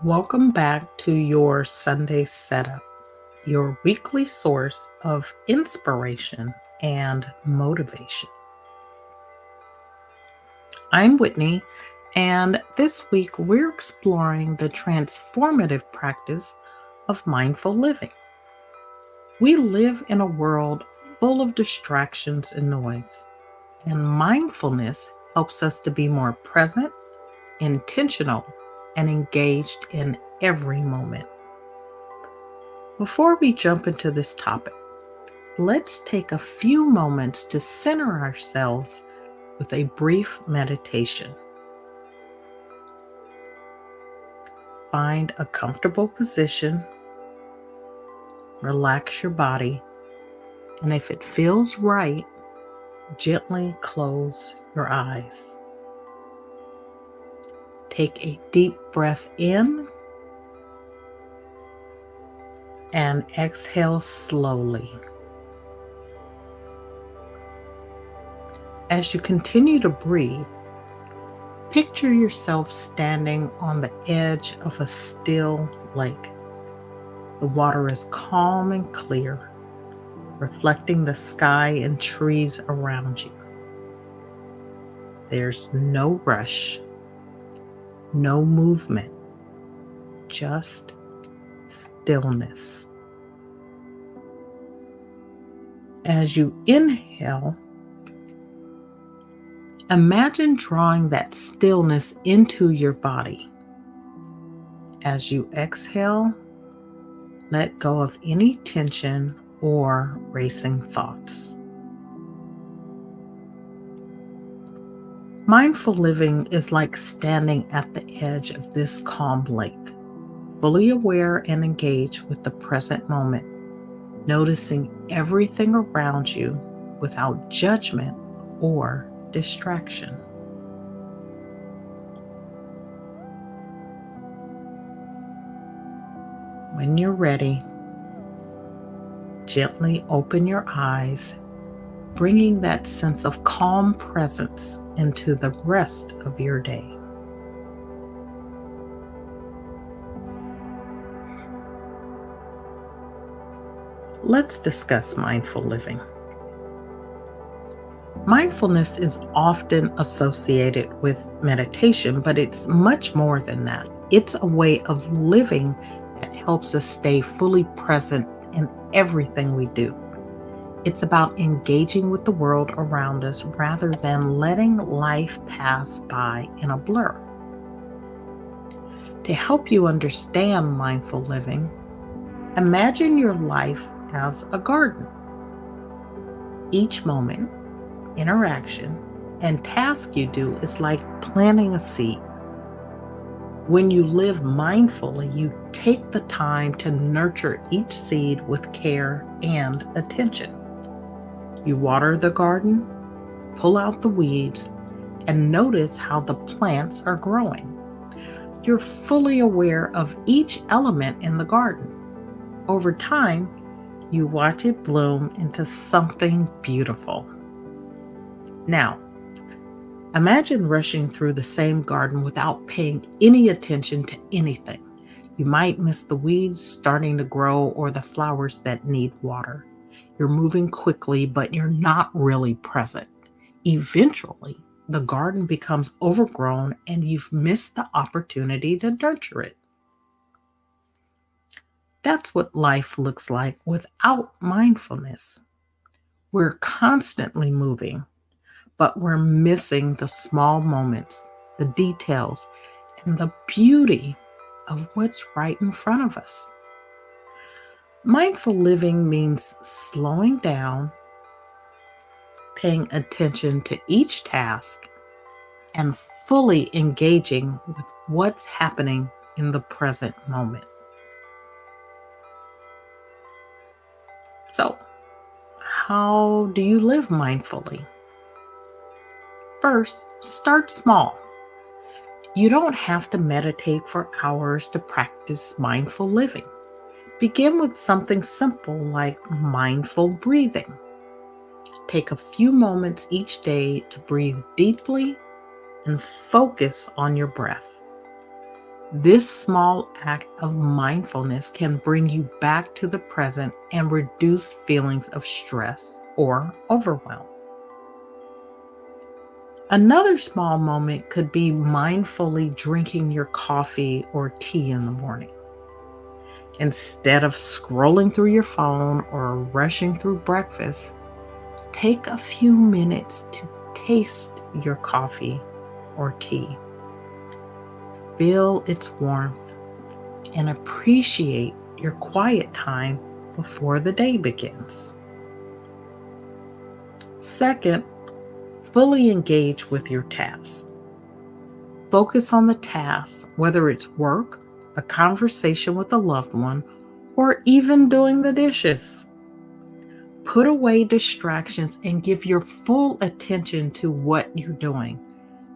Welcome back to your Sunday Setup, your weekly source of inspiration and motivation. I'm Whitney, and this week we're exploring the transformative practice of mindful living. We live in a world full of distractions and noise, and mindfulness helps us to be more present, intentional, and engaged in every moment. Before we jump into this topic, let's take a few moments to center ourselves with a brief meditation. Find a comfortable position, relax your body, and if it feels right, gently close your eyes. Take a deep breath in and exhale slowly. As you continue to breathe, picture yourself standing on the edge of a still lake. The water is calm and clear, reflecting the sky and trees around you. There's no rush, no movement, just stillness. As you inhale, imagine drawing that stillness into your body. As you exhale, let go of any tension or racing thoughts. Mindful living is like standing at the edge of this calm lake, fully aware and engaged with the present moment, noticing everything around you without judgment or distraction. When you're ready, gently open your eyes, bringing that sense of calm presence into the rest of your day. Let's discuss mindful living. Mindfulness is often associated with meditation, but it's much more than that. It's a way of living that helps us stay fully present in everything we do. It's about engaging with the world around us rather than letting life pass by in a blur. To help you understand mindful living, imagine your life as a garden. Each moment, interaction, and task you do is like planting a seed. When you live mindfully, you take the time to nurture each seed with care and attention. You water the garden, pull out the weeds, and notice how the plants are growing. You're fully aware of each element in the garden. Over time, you watch it bloom into something beautiful. Now, imagine rushing through the same garden without paying any attention to anything. You might miss the weeds starting to grow or the flowers that need water. You're moving quickly, but you're not really present. Eventually, the garden becomes overgrown and you've missed the opportunity to nurture it. That's what life looks like without mindfulness. We're constantly moving, but we're missing the small moments, the details, and the beauty of what's right in front of us. Mindful living means slowing down, paying attention to each task, and fully engaging with what's happening in the present moment. So, how do you live mindfully? First, start small. You don't have to meditate for hours to practice mindful living. Begin with something simple like mindful breathing. Take a few moments each day to breathe deeply and focus on your breath. This small act of mindfulness can bring you back to the present and reduce feelings of stress or overwhelm. Another small moment could be mindfully drinking your coffee or tea in the morning. Instead of scrolling through your phone or rushing through breakfast, take a few minutes to taste your coffee or tea. Feel its warmth and appreciate your quiet time before the day begins. Second, fully engage with your task. Focus on the task, whether it's work, a conversation with a loved one, or even doing the dishes. Put away distractions and give your full attention to what you're doing.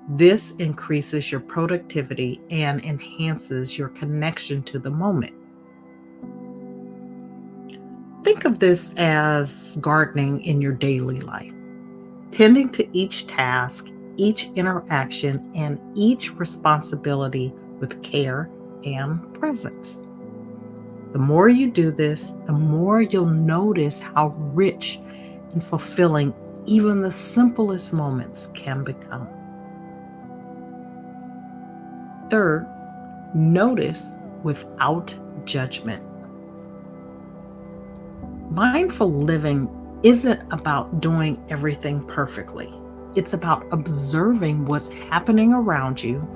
This increases your productivity and enhances your connection to the moment. Think of this as gardening in your daily life, tending to each task, each interaction, and each responsibility with care and presence. The more you do this, the more you'll notice how rich and fulfilling even the simplest moments can become. Third, notice without judgment. Mindful living isn't about doing everything perfectly. It's about observing what's happening around you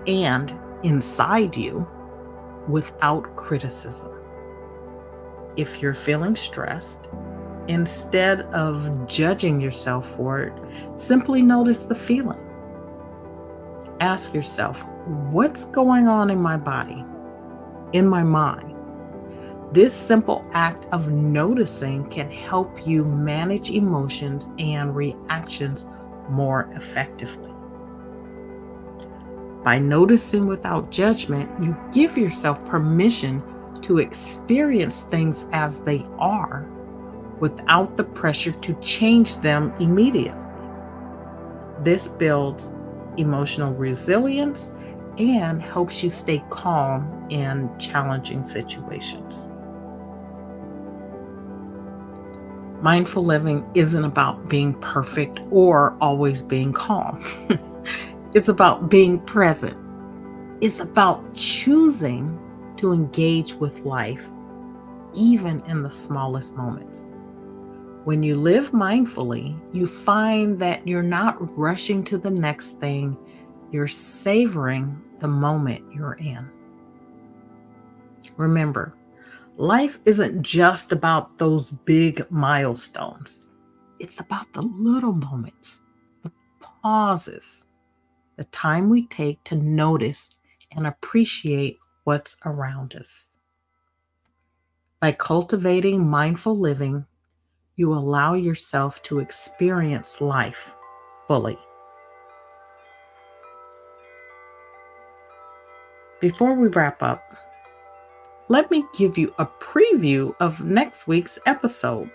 and inside you without criticism. If you're feeling stressed, instead of judging yourself for it, simply notice the feeling. Ask yourself, what's going on in my body, in my mind? This simple act of noticing can help you manage emotions and reactions more effectively. By noticing without judgment, you give yourself permission to experience things as they are without the pressure to change them immediately. This builds emotional resilience and helps you stay calm in challenging situations. Mindful living isn't about being perfect or always being calm. It's about being present. It's about choosing to engage with life, even in the smallest moments. When you live mindfully, you find that you're not rushing to the next thing, you're savoring the moment you're in. Remember, life isn't just about those big milestones. It's about the little moments, the pauses, the time we take to notice and appreciate what's around us. By cultivating mindful living, you allow yourself to experience life fully. Before we wrap up, let me give you a preview of next week's episode.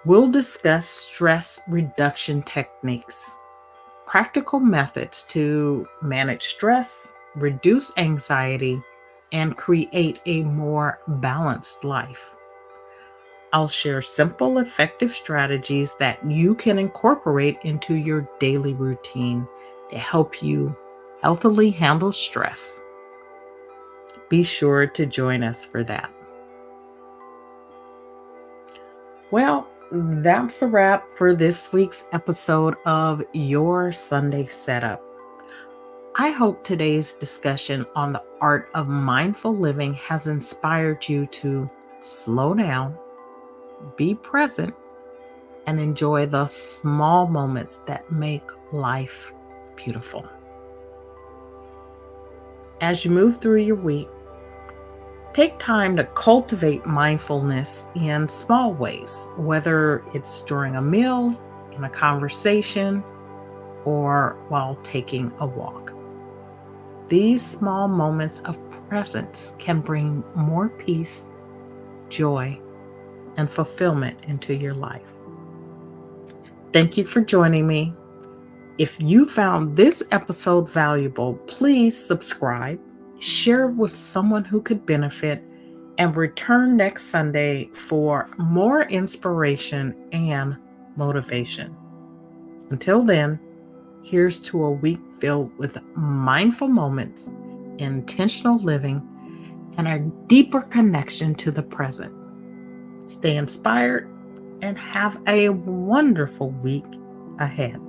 We'll discuss stress reduction techniques, practical methods to manage stress, reduce anxiety, and create a more balanced life. I'll share simple, effective strategies that you can incorporate into your daily routine to help you healthily handle stress. Be sure to join us for that. Well, that's a wrap for this week's episode of Your Sunday Setup. I hope today's discussion on the art of mindful living has inspired you to slow down, be present, and enjoy the small moments that make life beautiful. As you move through your week, take time to cultivate mindfulness in small ways, whether it's during a meal, in a conversation, or while taking a walk. These small moments of presence can bring more peace, joy, and fulfillment into your life. Thank you for joining me. If you found this episode valuable, please subscribe, share with someone who could benefit, and return next Sunday for more inspiration and motivation. Until then, here's to a week filled with mindful moments, intentional living, and a deeper connection to the present. Stay inspired and have a wonderful week ahead.